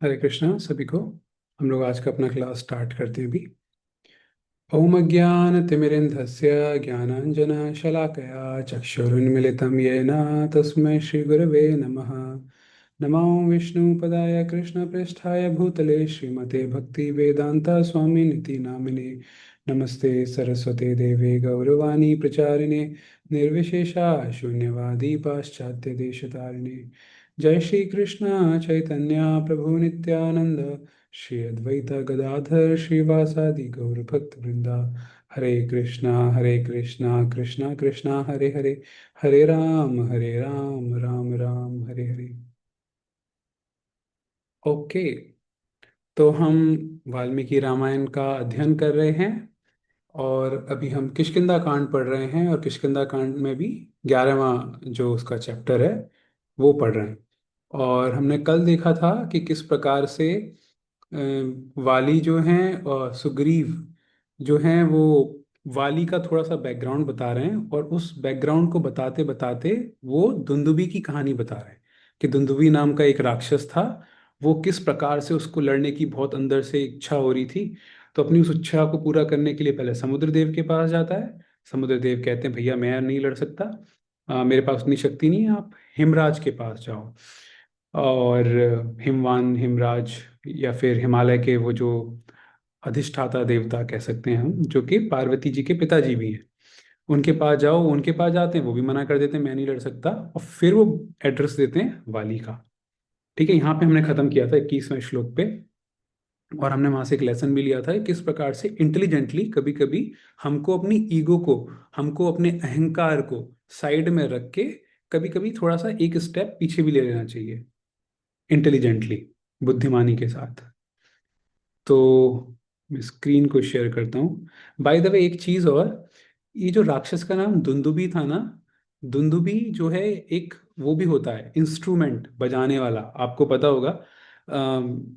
हरे कृष्णा सभी को। हम लोग आज का अपना क्लास स्टार्ट करते हैं अभी। ओम अज्ञानतिमिरिन्धस्य ज्ञानाञ्जनशलाकया चक्षुरुन्मिलितं येन तस्मै श्रीगुरवे नमः। नमो विष्णुपदाय कृष्णप्रेष्ठाय भूतले श्रीमते भक्तिवेदान्ता स्वामिनिति नामिने। नमस्ते सरस्वते देवे गौरवाणी प्रचारिणे निर्विशेषा शून्यवादी पाश्चात्यदेशतारिणे। जय श्री कृष्ण चैतन्य प्रभु नित्यानंद श्री अद्वैत गदाधर श्रीवासादि गौर भक्त वृंदा। हरे कृष्णा कृष्णा कृष्णा हरे हरे, हरे राम राम राम हरे हरे। ओके, तो हम वाल्मीकि रामायण का अध्ययन कर रहे हैं और अभी हम किष्किंधा कांड पढ़ रहे हैं और किष्किंधा कांड में भी 11वां जो उसका चैप्टर है वो पढ़ रहे हैं। और हमने कल देखा था कि किस प्रकार से वाली जो हैं और सुग्रीव जो हैं वो वाली का थोड़ा सा बैकग्राउंड बता रहे हैं और उस बैकग्राउंड को बताते बताते वो दुंदुभी की कहानी बता रहे हैं कि दुंदुभी नाम का एक राक्षस था। वो किस प्रकार से उसको लड़ने की बहुत अंदर से इच्छा हो रही थी। तो अपनी उस इच्छा को पूरा करने के लिए पहले समुद्र देव के पास जाता है। समुद्र देव कहते हैं भैया मैं नहीं लड़ सकता, मेरे पास उतनी शक्ति नहीं है, आप हिमराज के पास जाओ। और हिमवान हिमराज या फिर हिमालय के वो जो अधिष्ठाता देवता कह सकते हैं हम, जो कि पार्वती जी के पिताजी भी हैं, उनके पास जाओ। उनके पास जाते हैं, वो भी मना कर देते हैं मैं नहीं लड़ सकता। और फिर वो एड्रेस देते हैं वाली का। ठीक है, यहाँ पे हमने खत्म किया था 21वें श्लोक पे। और हमने वहां से एक लेसन भी लिया था कि किस प्रकार से इंटेलिजेंटली कभी कभी हमको अपनी ईगो को, हमको अपने अहंकार को साइड में रख के कभी कभी थोड़ा सा एक स्टेप पीछे भी ले लेना चाहिए, इंटेलिजेंटली, बुद्धिमानी के साथ। तो मैं स्क्रीन को शेयर करता हूँ। बाय द वे एक चीज और, ये जो राक्षस का नाम दुंदुभी था ना, दुंदुभी जो है एक वो भी होता है इंस्ट्रूमेंट बजाने वाला, आपको पता होगा।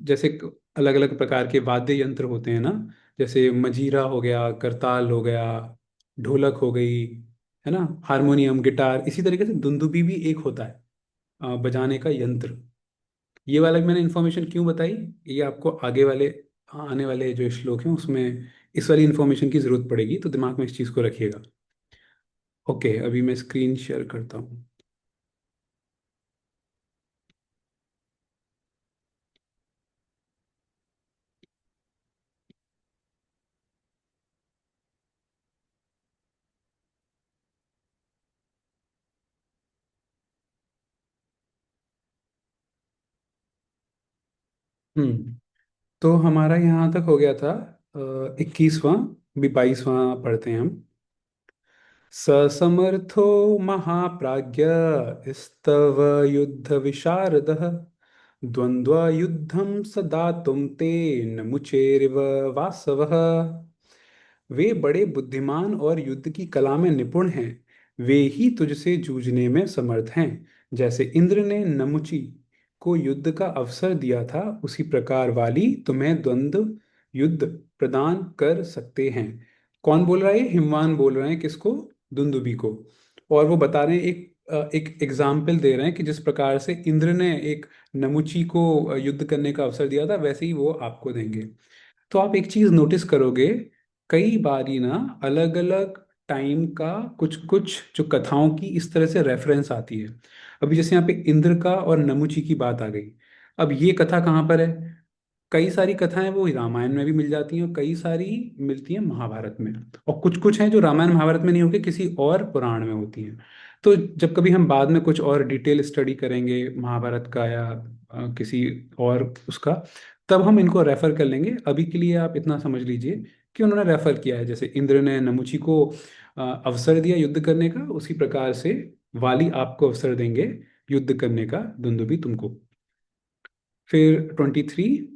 जैसे अलग अलग प्रकार के वाद्य यंत्र होते हैं ना, जैसे मजीरा हो गया, करताल हो गया, ढोलक हो गई, है ना, हारमोनियम, गिटार। इसी तरीके से दुंदुभी भी एक होता है बजाने का यंत्र। ये वाला मैंने इन्फॉर्मेशन क्यों बताई, ये आपको आगे वाले आने वाले जो श्लोक हैं उसमें इस वाली इन्फॉर्मेशन की जरूरत पड़ेगी, तो दिमाग में इस चीज़ को रखिएगा। ओके, अभी मैं स्क्रीन शेयर करता हूँ। तो हमारा यहाँ तक हो गया था 21वां, भी 22वां पढ़ते हैं हम। ससमर्थो महाप्राज्य स्तव युद्ध विशारदः द्वन्द्वयुद्धं सदातुं ते न मुचेरिव वासवः। वे बड़े बुद्धिमान और युद्ध की कला में निपुण हैं, वे ही तुझसे जूझने में समर्थ हैं। जैसे इंद्र ने नमुची को युद्ध का अवसर दिया था, उसी प्रकार वाली तुम्हें द्वंद्व युद्ध प्रदान कर सकते हैं। कौन बोल रहा है? हिमवान बोल रहे हैं, किसको? दुंदुभी को। और वो बता रहे हैं, एक एग्जाम्पल दे रहे हैं कि जिस प्रकार से इंद्र ने एक नमुची को युद्ध करने का अवसर दिया था, वैसे ही वो आपको देंगे। तो आप एक चीज नोटिस करोगे, कई बारी ना अलग अलग टाइम का कुछ कुछ जो कथाओं की इस तरह से रेफरेंस आती है। अभी जैसे यहाँ पे इंद्र का और नमुची की बात आ गई। अब ये कथा कहाँ पर है? कई सारी कथाएं वो रामायण में भी मिल जाती हैं और कई सारी मिलती हैं महाभारत में। और कुछ कुछ हैं जो रामायण महाभारत में नहीं होके किसी और पुराण में होती हैं। तो जब कभी हम बाद में कुछ और डिटेल स्टडी करेंगे महाभारत का या किसी और उसका, तब हम इनको रेफर कर लेंगे। अभी के लिए आप इतना समझ लीजिए कि उन्होंने रेफर किया है, जैसे इंद्र ने नमुची को अवसर दिया युद्ध करने का, उसी प्रकार से वाली आपको अवसर देंगे युद्ध करने का, दुंदुभी तुमको। फिर 23,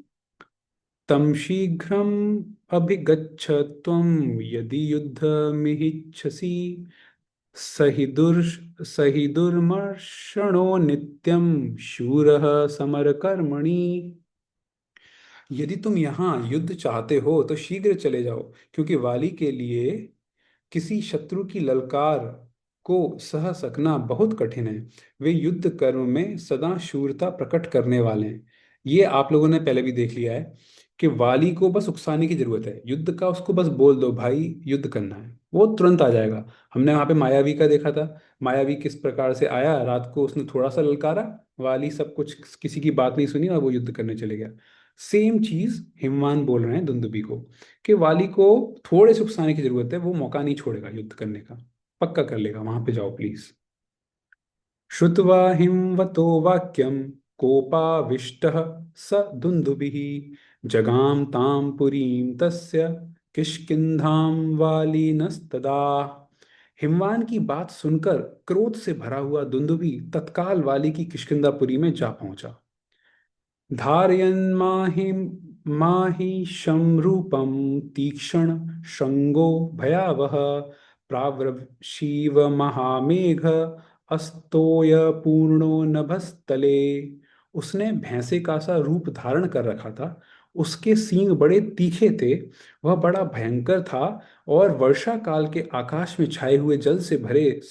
तं शीघ्रम् अभिगच्छ त्वं यदि युद्धमिच्छसि सहि दुर्मर्षणो नित्यं शूरः समरकर्मणि। यदि तुम यहाँ युद्ध चाहते हो तो शीघ्र चले जाओ, क्योंकि वाली के लिए किसी शत्रु की ललकार को सह सकना बहुत कठिन है। वे युद्ध कर्म में सदा शूरता प्रकट करने वाले हैं। ये आप लोगों ने पहले भी देख लिया है कि वाली को बस उकसाने की जरूरत है युद्ध का, उसको बस बोल दो भाई युद्ध करना है, वो तुरंत आ जाएगा। हमने वहां पे मायावी का देखा था, मायावी किस प्रकार से आया, रात को उसने थोड़ा सा ललकारा, वाली सब कुछ किसी की बात नहीं सुनी और वो युद्ध करने चले गया। सेम चीज हिमवान बोल रहे हैं दुंदुबी को कि वाली को थोड़े से उकसाने की जरूरत है, वो मौका नहीं छोड़ेगा युद्ध करने का, पक्का कर लेगा, वहां पे जाओ प्लीज। श्रुत्वा हिमवतो वाक्यं कोपाविष्टः स दुन्दुभिः जगाम तां पुरीं तस्य किष्किंधां वालिनस्तदा। हिमवान की बात सुनकर क्रोध से भरा हुआ दुंदुभि तत्काल वाली की किष्किंधापुरी में जा पहुंचा। धारयन्माहिशं रूपं तीक्ष्ण श्रृंगो भयावह प्रावृषीव महामेघ अस्तोय पूर्णो नभस्तले। उसने भैंसे का सा रूप धारण कर रखा था, उसके सींग बड़े तीखे थे, वह बड़ा भयंकर था और वर्षा काल के आकाश में छाए हुए जल से भरे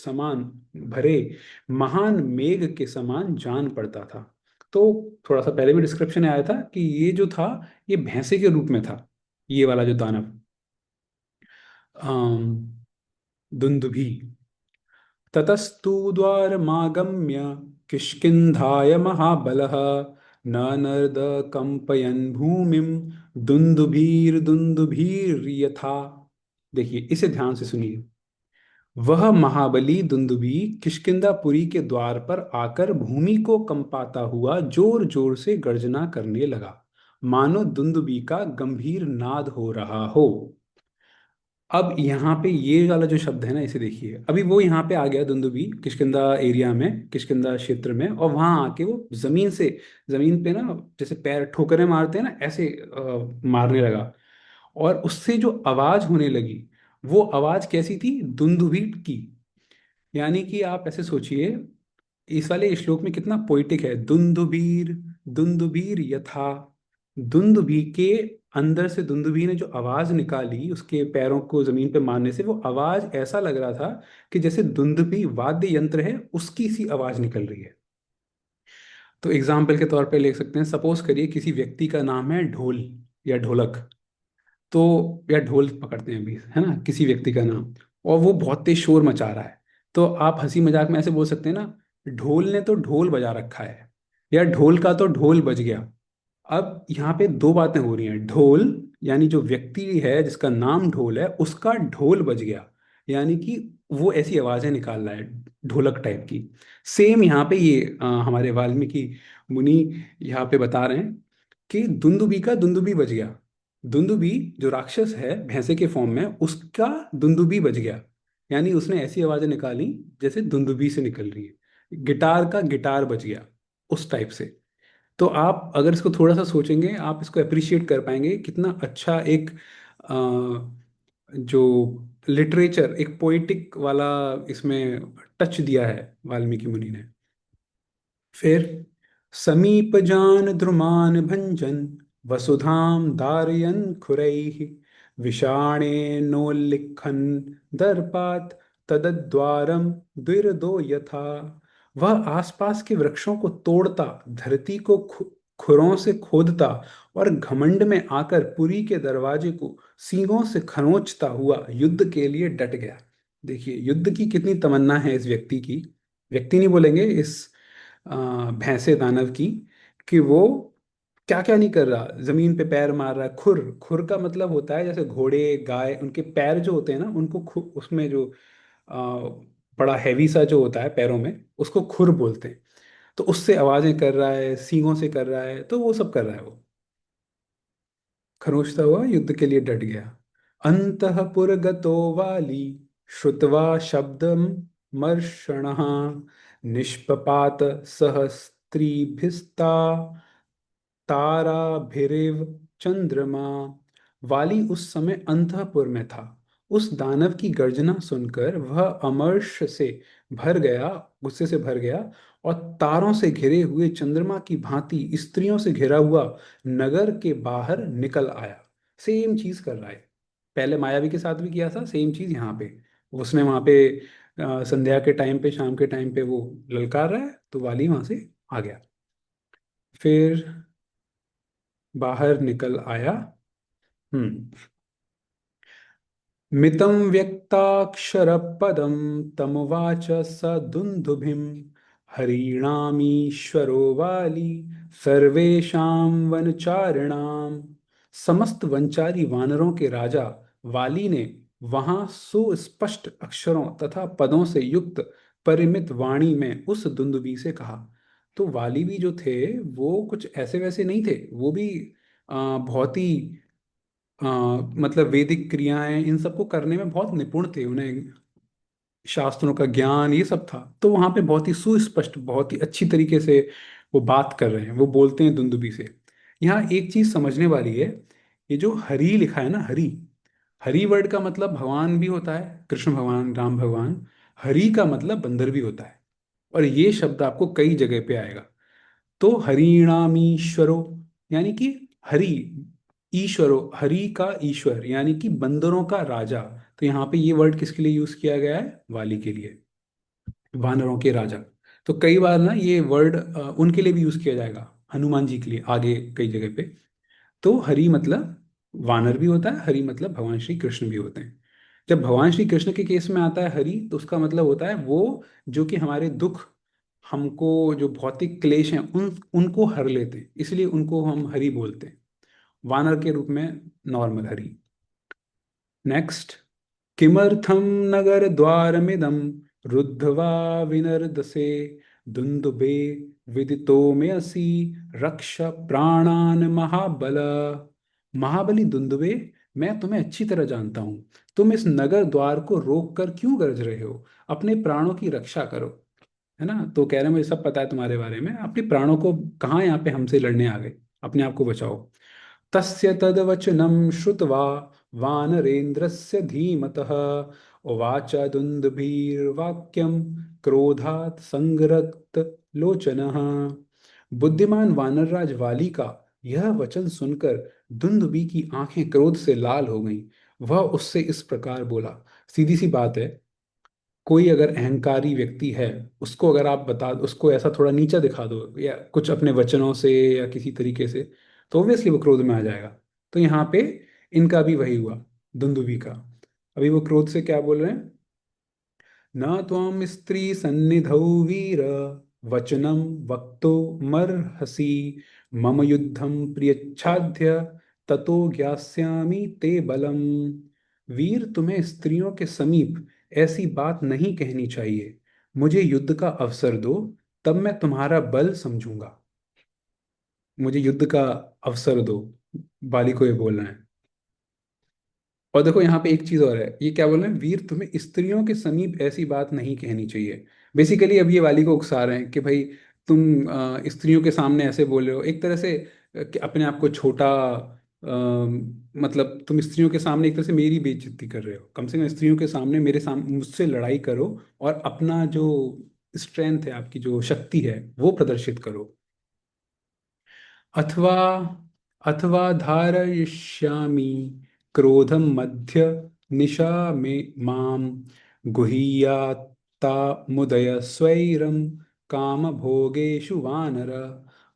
महान मेघ के समान जान पड़ता था। तो थोड़ा सा पहले भी डिस्क्रिप्शन में आया था कि ये जो था, ये भैंसे के रूप में था, ये वाला जो दानव, अम, दुंदुभी। ततस्तु द्वारमागम्य किष्किंधाय महाबलः न नर्द कंपयन् भूमिम दुंदुभीर्यथा। देखिए इसे ध्यान से सुनिए। वह महाबली दुंदुभी किष्किंधापुरी के द्वार पर आकर भूमि को कंपाता हुआ जोर जोर से गर्जना करने लगा, मानो दुंदुभी का गंभीर नाद हो रहा हो। अब यहाँ पे ये वाला जो शब्द है ना, इसे देखिए, अभी वो यहाँ पे आ गया दुंदुभी किष्किंधा एरिया में, किष्किंधा क्षेत्र में, और वहां आके वो जमीन से, जमीन पे ना जैसे पैर ठोकरें मारते हैं ना, ऐसे मारने लगा। और उससे जो आवाज होने लगी, वो आवाज कैसी थी, दुंदुभी की। यानी कि आप ऐसे सोचिए, इस वाले श्लोक में कितना पोइटिक है, दुंदुबीर, दुंदुबीर यथा। दुंदुभी के अंदर से दुंदुभी ने जो आवाज निकाली उसके पैरों को जमीन पे मारने से, वो आवाज ऐसा लग रहा था कि जैसे दुंदुभी वाद्य यंत्र है उसकी सी आवाज निकल रही है। तो एग्जाम्पल के तौर पे ले सकते हैं, सपोज करिए किसी व्यक्ति का नाम है ढोल या ढोलक, तो या ढोल पकड़ते हैं अभी, है ना, किसी व्यक्ति का नाम, और वो बहुत तेज शोर मचा रहा है, तो आप हंसी मजाक में ऐसे बोल सकते हैं ना, ढोल ने तो ढोल बजा रखा है, या ढोल का तो ढोल बज गया। अब यहाँ पे दो बातें हो रही हैं, ढोल यानी जो व्यक्ति है जिसका नाम ढोल है उसका ढोल बज गया, यानी कि वो ऐसी आवाजें निकाल रहा है ढोलक टाइप की। सेम यहाँ पे ये हमारे वाल्मीकि मुनि यहाँ पे बता रहे हैं कि दुंदुभी का दुंदुभी बज गया। दुंदुभी जो राक्षस है भैंसे के फॉर्म में, उसका दुंदुभी बज गया, यानी उसने ऐसी आवाजें निकाली जैसे दुंदुभी से निकल रही है, गिटार का गिटार बज गया, उस टाइप से। तो आप अगर इसको थोड़ा सा सोचेंगे, आप इसको अप्रिशिएट कर पाएंगे कितना अच्छा एक अ, जो लिटरेचर, एक पोइटिक वाला इसमें टच दिया है वाल्मीकि मुनि ने। फिर समीप जान द्रुमान भंजन वसुधाम दारयन खुरैः विषाणेनोल्लिखन् दर्पात् तदद्वारम द्विरदो यथा। वह आसपास के वृक्षों को तोड़ता, धरती को खुरों से खोदता और घमंड में आकर पुरी के दरवाजे को सींगों से खरोंचता हुआ युद्ध के लिए डट गया। देखिए युद्ध की कितनी तमन्ना है इस व्यक्ति की, व्यक्ति नहीं बोलेंगे, इस भैंसे दानव की, कि वो क्या क्या नहीं कर रहा, जमीन पे पैर मार रहा है। खुर, खुर का मतलब होता है जैसे घोड़े गाय, उनके पैर जो होते हैं ना, उनको उसमें जो आ, बड़ा हैवी सा जो होता है पैरों में, उसको खुर बोलते हैं। तो उससे आवाजें कर रहा है, सींगों से कर रहा है, तो वो सब कर रहा है वो, खरोंचता हुआ युद्ध के लिए डट गया। अंतःपुरगतो वाली श्रुत्वा शब्दम मर्षणः निष्पपात सहस्त्रीभिस्ता ताराभिरिव चंद्रमा। वाली उस समय अंतःपुर में था। उस दानव की गर्जना सुनकर वह अमर्ष से भर गया, गुस्से से भर गया, और तारों से घिरे हुए चंद्रमा की भांति स्त्रियों से घिरा हुआ नगर के बाहर निकल आया। सेम चीज कर रहा है, पहले मायावी के साथ भी किया था, सेम चीज यहाँ पे। उसने वहां पे संध्या के टाइम पे, शाम के टाइम पे वो ललकार रहा है, तो वाली वहां से आ गया। फिर बाहर निकल आया। हम्म। मितं व्यक्ताक्षरपदं तमुवाच स दुन्दुभिं हरीणामीश्वरो वाली सर्वेषां वनचारिणाम। समस्त वनचारी वानरों के राजा वाली ने वहां सुस्पष्ट अक्षरों तथा पदों से युक्त परिमित वाणी में उस दुंदुबी से कहा। तो वाली भी जो थे वो कुछ ऐसे वैसे नहीं थे, वो भी बहुत ही मतलब वैदिक क्रियाएं इन सबको करने में बहुत निपुण थे, उन्हें शास्त्रों का ज्ञान ये सब था। तो वहां पे बहुत ही सुस्पष्ट, बहुत ही अच्छी तरीके से वो बात कर रहे हैं, वो बोलते हैं दुंदुबी से। यहाँ एक चीज समझने वाली है, ये जो हरि लिखा है ना, हरि, हरि वर्ड का मतलब भगवान भी होता है, कृष्ण भगवान, राम भगवान। हरि का मतलब बंदर भी होता है, और ये शब्द आपको कई जगह पे आएगा। तो हरिणामीश्वरो यानी कि हरि, ईश्वरो, हरि का ईश्वर यानी कि बंदरों का राजा। तो यहाँ पे ये वर्ड किसके लिए यूज किया गया है? वाली के लिए, वानरों के राजा। तो कई बार ना ये वर्ड उनके लिए भी यूज किया जाएगा, हनुमान जी के लिए आगे कई जगह पे। तो हरि मतलब वानर भी होता है, हरि मतलब भगवान श्री कृष्ण भी होते हैं। जब भगवान श्री कृष्ण के केस में आता है हरि, तो उसका मतलब होता है वो जो कि हमारे दुख, हमको जो भौतिक क्लेश हैं उनको हर लेते हैं, इसलिए उनको हम हरि बोलते हैं। वानर के रूप में नॉर्मल हरि। नेक्स्ट। किमर्थं नगरद्वारमिदं रुद्ध्वा विनर्दसे दुन्दुभे विदितो मे असि रक्ष प्राणान् महाबल। महाबली दुंदुबे, मैं तुम्हें अच्छी तरह जानता हूँ, तुम इस नगर द्वार को रोक कर क्यों गरज रहे हो? अपने प्राणों की रक्षा करो। है ना? तो कह रहे हैं मुझे सब पता है तुम्हारे बारे में, अपने प्राणों को कहाँ यहाँ पे हमसे लड़ने आ गए, अपने आप को बचाओ। तस्य तद्वचनं श्रुत्वा वानरेन्द्रस्य धीमतः उवाच दुन्दुभिर्वाक्यं क्रोधात् संरक्त लोचनः। बुद्धिमान वानरराज वाली का यह वचन सुनकर दुन्दुभि की आंखें क्रोध से लाल हो गईं। वह उससे इस प्रकार बोला। सीधी सी बात है, कोई अगर अहंकारी व्यक्ति है, उसको अगर आप बता, उसको ऐसा थोड़ा नीचा दिखा दो या कुछ अपने वचनों से या किसी तरीके से, तो ऑब्वियसली वो क्रोध में आ जाएगा। तो यहाँ पे इनका भी वही हुआ, दुंदुभी का। अभी वो क्रोध से क्या बोल रहे हैं? न त्वं स्त्री सन्निधौ वीर वचनं वक्तो मर्हसि मम युद्धं प्रियच्छाद्य ततो ज्ञास्यामि ते बलम। वीर, तुम्हें स्त्रियों के समीप ऐसी बात नहीं कहनी चाहिए। मुझे युद्ध का अवसर दो, तब मैं तुम्हारा बल समझूंगा। मुझे युद्ध का अवसर दो, बाली को ये बोलना है। और देखो यहाँ पे एक चीज और है, ये क्या बोल रहे हैं? वीर, तुम्हें स्त्रियों के समीप ऐसी बात नहीं कहनी चाहिए। बेसिकली अब ये वाली को उकसा रहे हैं कि भाई तुम स्त्रियों के सामने ऐसे बोल रहे हो, एक तरह से कि अपने आप को छोटा, मतलब तुम स्त्रियों के सामने एक तरह से मेरी बेइज्जती कर रहे हो। कम से कम स्त्रियों के सामने मेरे सामने मुझसे लड़ाई करो, और अपना जो स्ट्रेंथ है, आपकी जो शक्ति है, वो प्रदर्शित करो। अथवा अथवा धारयिष्यामि क्रोधम मध्य निशा में माम गुह्यात्ता मुदय स्वैरम काम भोगेषु वानर।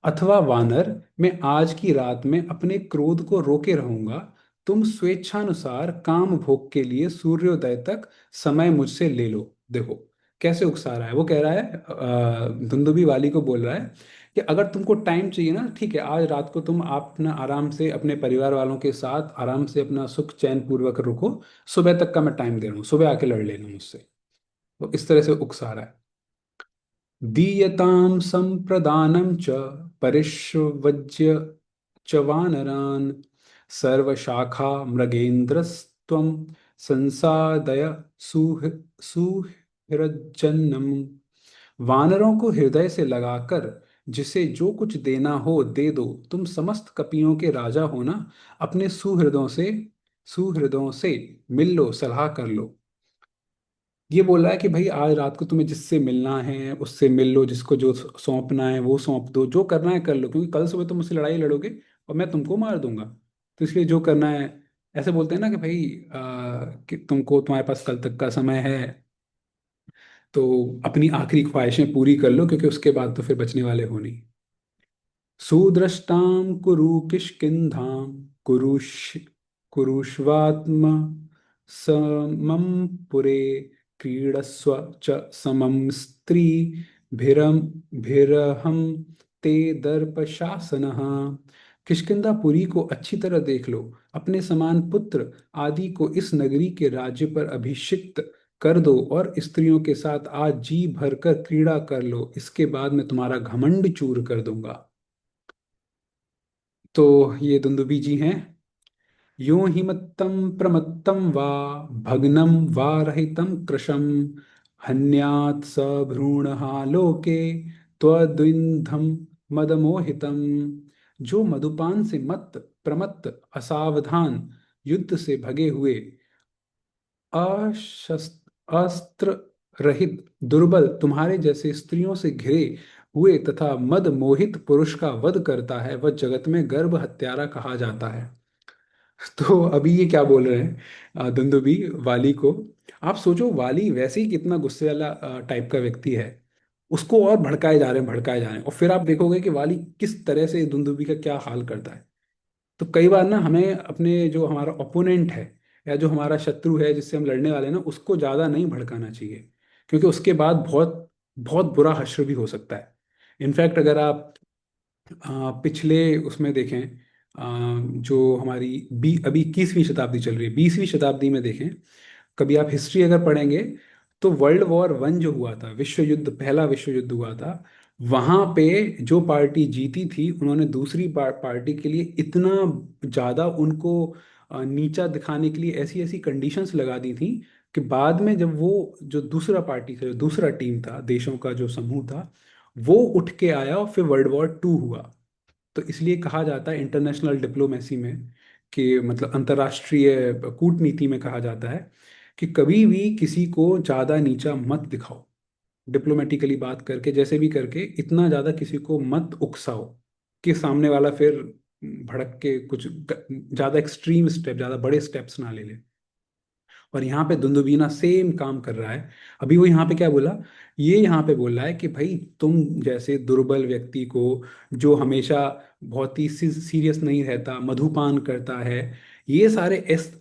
अथवा वानर, मैं आज की रात में अपने क्रोध को रोके रहूंगा। तुम स्वेच्छानुसार काम भोग के लिए सूर्योदय तक समय मुझसे ले लो। देखो कैसे उकसा रहा है, वो कह रहा है, धुंधुबी वाली को बोल रहा है कि अगर तुमको टाइम चाहिए ना, ठीक है, आज रात को तुम अपना आराम से अपने परिवार वालों के साथ आराम से अपना सुख चैन पूर्वक रुको। सुबह तक का मैं टाइम दे रहा हूँ, सुबह आके लड़ लेना मुझसे। तो इस तरह से उकसा रहा है। दीयतां संप्रदानं च परिष्वज्य च वानरान् सर्वशाखा मृगेन्द्रस्त्वं संसादय सुह सुहृज्जन्नम्। वानरों को हृदय से लगाकर जिसे जो कुछ देना हो दे दो। तुम समस्त कपियों के राजा हो ना, अपने सुहृदों से मिल लो, सलाह कर लो। ये बोल रहा है कि भाई आज रात को तुम्हें जिससे मिलना है उससे मिल लो, जिसको जो सौंपना है वो सौंप दो, जो करना है कर लो, क्योंकि कल सुबह तुम मुझसे लड़ाई लड़ोगे और मैं तुमको मार दूंगा। तो इसलिए जो करना है, ऐसे बोलते हैं ना कि भाई कि तुमको, तुम्हारे पास कल तक का समय है, तो अपनी आखिरी ख्वाहिशें पूरी कर लो, क्योंकि उसके बाद तो फिर बचने वाले हो नहीं। सुदृष्टां कुरु किष्किन्धां कुरुष् कुरुष्वात्म समं पुरे क्रीडस्व च समं स्त्रीभिरहं ते दर्पशासनः। किष्किंधापुरी को अच्छी तरह देख लो, अपने समान पुत्र आदि को इस नगरी के राज्य पर अभिषिक्त कर दो और स्त्रियों के साथ आज जी भरकर क्रीड़ा कर लो, इसके बाद मैं तुम्हारा घमंड चूर कर दूंगा। तो ये दुंदुबी जी हैं। यो हि मत्तं प्रमत्तं वा भग्नं वा रहितं कृशं हन्यात् स भ्रूणः लोके त्वद्विन्धं मदमोहितम्। जो मधुपान से मत्त, प्रमत्त, असावधान, युद्ध से भगे हुए, अस्त्र रहित, दुर्बल, तुम्हारे जैसे स्त्रियों से घिरे हुए तथा मद मोहित पुरुष का वध करता है, वह जगत में गर्भ हत्यारा कहा जाता है। तो अभी ये क्या बोल रहे हैं दुंदुबी वाली को। आप सोचो, वाली वैसे ही कितना गुस्से वाला टाइप का व्यक्ति है, उसको और भड़काए जा रहे हैं, भड़काए जा रहे हैं, और फिर आप देखोगे कि वाली किस तरह से दुंदुबी का क्या हाल करता है। तो कई बार ना हमें अपने जो हमारा ओपोनेंट है या जो हमारा शत्रु है जिससे हम लड़ने वाले हैं ना, उसको ज़्यादा नहीं भड़काना चाहिए, क्योंकि उसके बाद बहुत बहुत बुरा हश्र भी हो सकता है। इनफैक्ट अगर आप पिछले उसमें देखें, जो हमारी अभी 21वीं शताब्दी चल रही है, 20वीं शताब्दी में देखें, कभी आप हिस्ट्री अगर पढ़ेंगे, तो वर्ल्ड वॉर 1 जो हुआ था, विश्व युद्ध, पहला विश्व युद्ध हुआ था, वहां पे जो पार्टी जीती थी उन्होंने दूसरी पार्टी के लिए इतना ज्यादा उनको नीचा दिखाने के लिए ऐसी ऐसी कंडीशंस लगा दी थी कि बाद में जब वो जो दूसरा पार्टी था, जो दूसरा टीम था, देशों का जो समूह था, वो उठ के आया और फिर वर्ल्ड वॉर 2 हुआ। तो इसलिए कहा जाता है इंटरनेशनल डिप्लोमेसी में, कि मतलब अंतर्राष्ट्रीय कूटनीति में कहा जाता है कि कभी भी किसी को ज़्यादा नीचा मत दिखाओ, डिप्लोमेटिकली बात करके जैसे भी करके इतना ज़्यादा किसी को मत उकसाओ कि सामने वाला फिर भड़क के कुछ ज़्यादा एक्सट्रीम स्टेप, ज़्यादा बड़े स्टेप्स ना ले ले। और यहाँ पे दुंदुबीना सेम काम कर रहा है। अभी वो यहाँ पे क्या बोला, ये यहाँ पे बोल रहा है कि भाई तुम जैसे दुर्बल व्यक्ति को, जो हमेशा बहुत ही सीरियस नहीं रहता, मधुपान करता है, ये सारे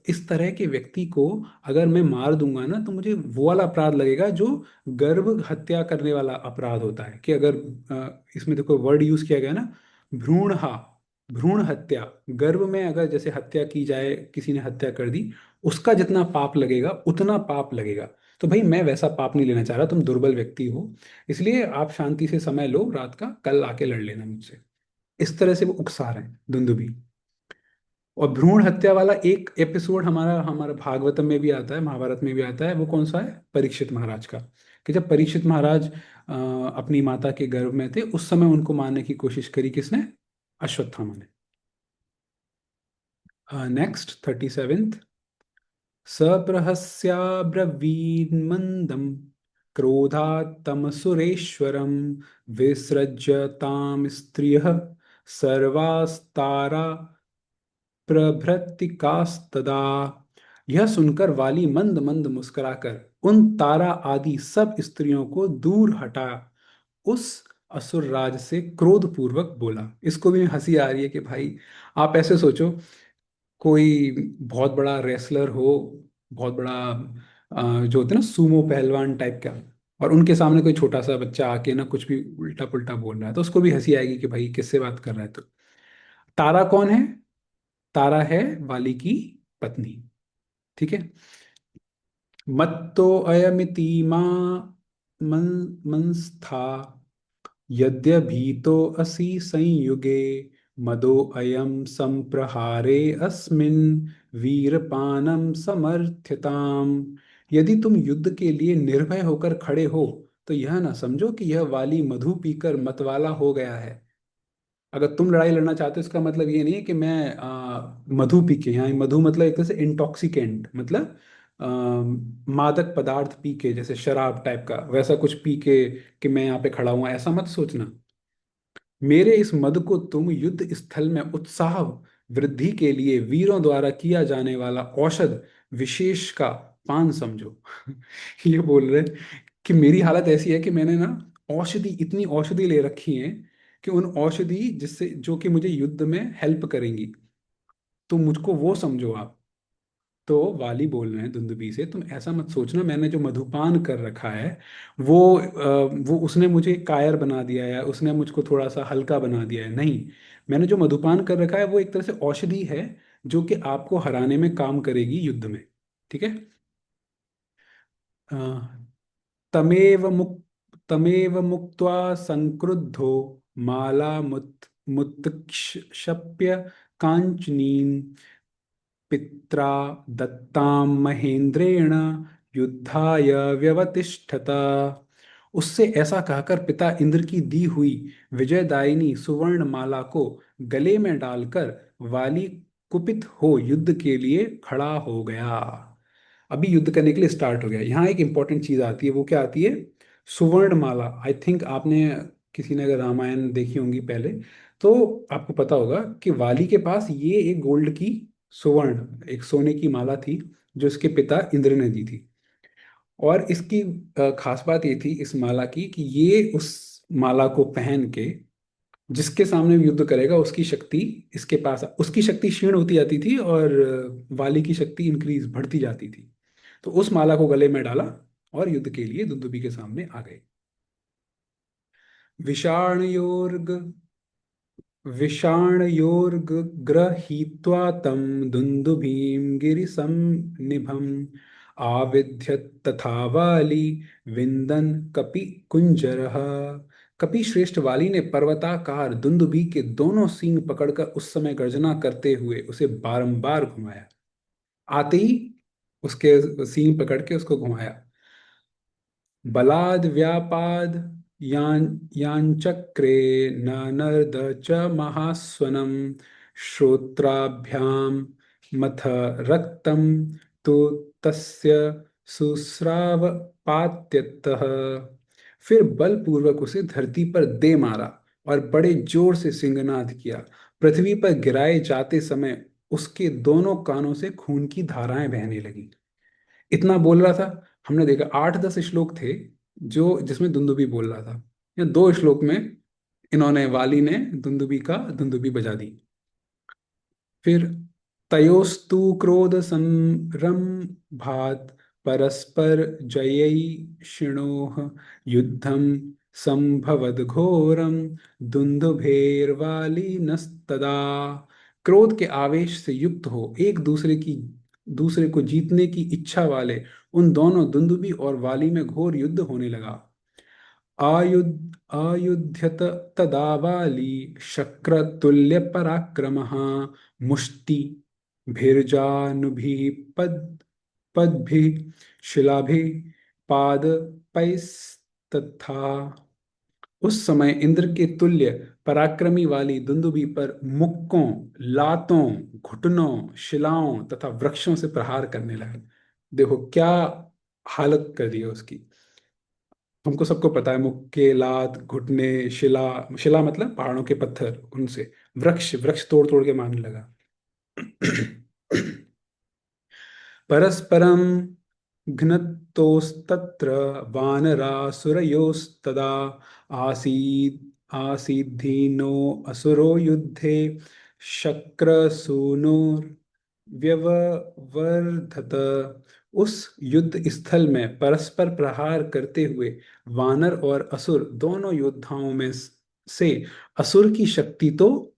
इस तरह के व्यक्ति को अगर मैं मार दूंगा ना, तो मुझे वो वाला अपराध लगेगा जो गर्भ हत्या करने वाला अपराध होता है। कि अगर इसमें देखो वर्ड यूज किया गया ना, भ्रूण भ्रूण हत्या, गर्भ में अगर जैसे हत्या की जाए, किसी ने हत्या कर दी, उसका जितना पाप लगेगा उतना पाप लगेगा। तो भाई मैं वैसा पाप नहीं लेना चाह रहा, तुम दुर्बल व्यक्ति हो, इसलिए आप शांति से समय लो रात का, कल आके लड़ लेना मुझसे। इस तरह से वो उकसा रहे हैं दुंदुबी। और भ्रूण हत्या वाला एक एपिसोड हमारा हमारा भागवतम में भी आता है, महाभारत में भी आता है। वो कौन सा है? परीक्षित महाराज का। कि जब परीक्षित महाराज अपनी माता के गर्भ में थे, उस समय उनको मारने की कोशिश करी, किसने? अश्वत्थामा ने। Next 37th। सप्रहस्याब्रवीन्मन्दं क्रोधात्तमसुरेश्वरं विसृज्य तां स्त्रियः सर्वास्तारा प्रभृतिकास्तदा। यह सुनकर वाली मंद मंद मुस्कुराकर उन तारा आदि सब स्त्रियों को दूर हटा उस असुर राज से क्रोध पूर्वक बोला। इसको भी हंसी आ रही है कि भाई आप ऐसे सोचो, कोई बहुत बड़ा रेसलर हो, बहुत बड़ा जो होते हैं ना सूमो पहलवान टाइप का, और उनके सामने कोई छोटा सा बच्चा आके ना कुछ भी उल्टा पुल्टा बोल रहा है, तो उसको भी हंसी आएगी कि भाई किससे बात कर रहा है। तो तारा कौन है? तारा है वाली की पत्नी। ठीक है। मत्तो अयमिति मां मन मंस्था यद्यभीतो असि संयुगे मदो अयम संप्रहारे अस्मिन् वीरपानम समर्थ्यताम। यदि तुम युद्ध के लिए निर्भय होकर खड़े हो, तो यह ना समझो कि यह वाली मधु पीकर मतवाला हो गया है। अगर तुम लड़ाई लड़ना चाहते हो, इसका मतलब ये नहीं है कि मैं मधु पी के, यहाँ मधु मतलब एक तरह से इंटॉक्सिकेंट, मतलब आ, मादक पदार्थ पी के, जैसे शराब टाइप का वैसा कुछ पी के कि मैं यहाँ पे खड़ा हुआ, ऐसा मत सोचना। मेरे इस मद को तुम युद्ध स्थल में उत्साह वृद्धि के लिए वीरों द्वारा किया जाने वाला औषध विशेष का पान समझो। ये बोल रहे कि मेरी हालत ऐसी है कि मैंने ना औषधि, इतनी औषधि ले रखी है कि उन औषधि जिससे जो कि मुझे युद्ध में हेल्प करेंगी, तो मुझको वो समझो आप। तो वाली बोल रहे हैं दुंदुभी से, तुम ऐसा मत सोचना मैंने जो मधुपान कर रखा है वो वो उसने मुझे कायर बना दिया है, उसने मुझको थोड़ा सा हल्का बना दिया है। नहीं, मैंने जो मधुपान कर रखा है वो एक तरह से औषधि है जो कि आपको हराने में काम करेगी युद्ध में। ठीक है। अ, तमेव मुक्त्वा संक्रुद्धो मुत्क्षिप्य कांचनीं पित्रा दत्तां महेंद्रेण युद्धाय व्यवतिष्ठत। उससे ऐसा कहकर पिता इंद्र की दी हुई विजयदायिनी सुवर्ण माला को गले में डालकर वाली कुपित हो युद्ध के लिए खड़ा हो गया। अभी युद्ध करने के लिए स्टार्ट हो गया। यहाँ एक इंपॉर्टेंट चीज आती है, वो क्या आती है? सुवर्ण माला। आई थिंक आपने, किसी ने अगर रामायण देखी होंगी पहले, तो आपको पता होगा कि वाली के पास ये एक गोल्ड की, सुवर्ण एक सोने की माला थी जो इसके पिता इंद्र ने दी थी। और इसकी खास बात ये थी इस माला की कि ये उस माला को पहन के जिसके सामने भी युद्ध करेगा उसकी शक्ति इसके पास, उसकी शक्ति क्षीण होती जाती थी और वाली की शक्ति इंक्रीज बढ़ती जाती थी। तो उस माला को गले में डाला और युद्ध के लिए दुंदुभी के सामने आ गए। विषाणयोर्ग विषाणयोर्गृहीत्वा तं दुन्दुभिं गिरिसन्निभम् आविध्य तथा वाली विन्दन् कपि कुञ्जरः। कपि श्रेष्ठ वाली ने पर्वताकार दुंदुभी के दोनों सींग पकड़कर उस समय गर्जना करते हुए उसे बारंबार घुमाया। आते ही उसके सींग पकड़ के उसको घुमाया। बलाद् व्यापाद् यांचक्रे ननर्द च महास्वनं श्रोत्राभ्यां मथ रक्तं तु तस्य सुस्राव पात्यतः। फिर बलपूर्वक उसे धरती पर दे मारा और बड़े जोर से सिंहनाद किया। पृथ्वी पर गिराए जाते समय उसके दोनों कानों से खून की धाराएं बहने लगी। इतना बोल रहा था। हमने देखा 8-10 श्लोक थे जो जिसमें दुंदुभी बोल रहा था, या 2 श्लोक में इन्होंने, वाली ने दुंदुभी का दुंदुभी बजा दी। फिर तयोस्तु क्रोध संरंभात परस्पर जयैषिणोः युद्धं संभवद घोरम दुंदुभेर्वालिनस्तदा। क्रोध के आवेश से युक्त हो दूसरे को जीतने की इच्छा वाले उन दोनों दुंदुभी और वाली में घोर युद्ध होने लगा। आयुध्यत तदा वाली शक्रतुल्य पराक्रमः मुष्टि भिर्जानुभिः पद्भिः शिलाभिः पादपैस्तथा। उस समय इंद्र के तुल्य पराक्रमी वाली दुंदुभी पर मुक्कों, लातों, घुटनों, शिलाओं तथा वृक्षों से प्रहार करने लगा। देखो क्या हालत कर दी है उसकी। हमको सबको पता है मुक्के, लात, घुटने, शिला। शिला मतलब पहाड़ों के पत्थर, उनसे वृक्ष, वृक्ष तोड़ तोड़ के मारने लगा। परस्परं घ्नतोस्तत्र वानरासुरयोस्तदा आसीद्धीनो असुरो युद्धे शक्रसूनोर्व्यववर्धत। उस युद्ध स्थल में परस्पर प्रहार करते हुए वानर और असुर दोनों योद्धाओं में से असुर की शक्ति तो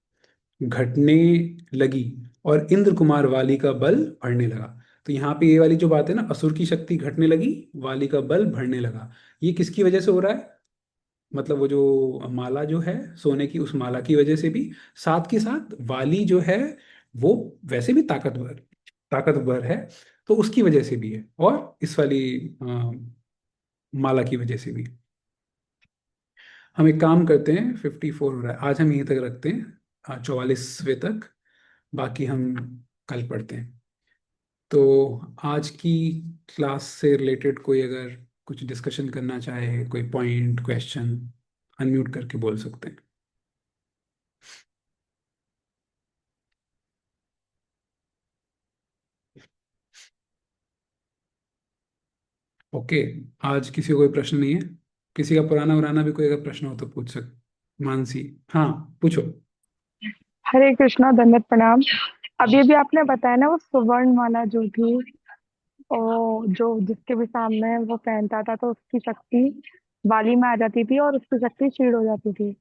घटने लगी और इंद्र कुमार वाली का बल बढ़ने लगा। तो यहाँ पे ये वाली जो बात है ना, असुर की शक्ति घटने लगी, वाली का बल बढ़ने लगा, ये किसकी वजह से हो रहा है? मतलब वो जो माला जो है सोने की, उस माला की वजह से भी, साथ के साथ वाली जो है वो वैसे भी ताकतवर ताकतवर है, तो उसकी वजह से भी है, और इस वाली माला की वजह से भी। हम एक काम करते हैं, 54 हो रहा है, आज हम यहीं तक रखते हैं, 44वें तक। बाकी हम कल पढ़ते हैं। तो आज की क्लास से रिलेटेड कोई अगर कुछ डिस्कशन करना चाहे, कोई पॉइंट, क्वेश्चन, अनम्यूट करके बोल सकते हैं। ओके। आज किसी को कोई प्रश्न नहीं है? किसी का पुराना वराना भी कोई अगर प्रश्न हो तो पूछ सकते। मानसी, हाँ पूछो। हरे कृष्णा, दंडवत प्रणाम। अभी अभी आपने बताया ना, वो सुवर्ण माला जो थी, ओ जो जिसके भी सामने वो पहनता था तो उसकी शक्ति बाली में आ जाती थी और उसकी शक्ति क्षीण हो जाती थी।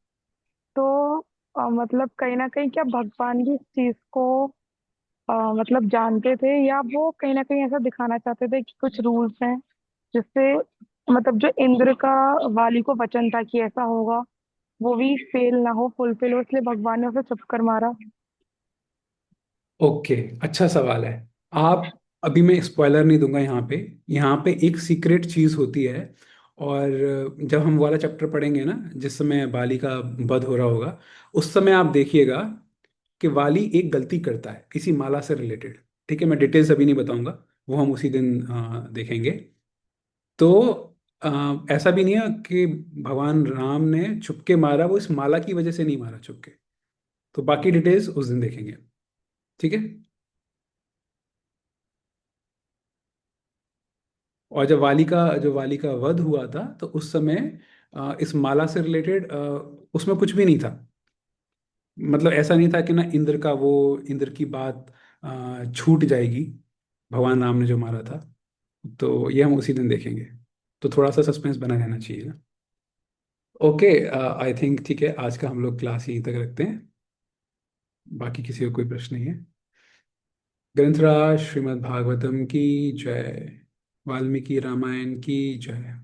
तो मतलब कहीं ना कहीं क्या भगवान भी इस चीज को मतलब जानते थे, या वो कहीं ना कहीं ऐसा दिखाना चाहते थे कि कुछ रूल्स हैं जिससे मतलब जो इंद्र का वाली को वचन था कि ऐसा होगा, वो भी फेल ना हो, फुलफिल हो, इसलिए भगवान ने उसे चुप कर मारा। ओके, अच्छा सवाल है। आप, अभी मैं स्पॉइलर नहीं दूंगा यहाँ पे एक सीक्रेट चीज होती है। और जब हम वाला चैप्टर पढ़ेंगे ना, जिस समय बाली का वध हो रहा होगा, उस समय आप देखिएगा कि वाली एक गलती करता है इसी माला से रिलेटेड। ठीक है, मैं डिटेल्स अभी नहीं बताऊंगा, वो हम उसी दिन देखेंगे। तो ऐसा भी नहीं है कि भगवान राम ने छुपके मारा, वो इस माला की वजह से नहीं मारा छुपके। तो बाकी डिटेल्स उस दिन देखेंगे। ठीक है। और जब वाली का वध हुआ था तो उस समय इस माला से रिलेटेड उसमें कुछ भी नहीं था। मतलब ऐसा नहीं था कि ना इंद्र का वो, इंद्र की बात छूट जाएगी भगवान राम ने जो मारा था। तो ये हम उसी दिन देखेंगे। तो थोड़ा सा सस्पेंस बना रहना चाहिए ना। ओके, आई थिंक ठीक है, आज का हम लोग क्लास यहीं तक रखते हैं। बाकी किसी को कोई प्रश्न नहीं है। ग्रंथराज श्रीमद् भागवतम की जय। वाल्मीकि रामायण की जय।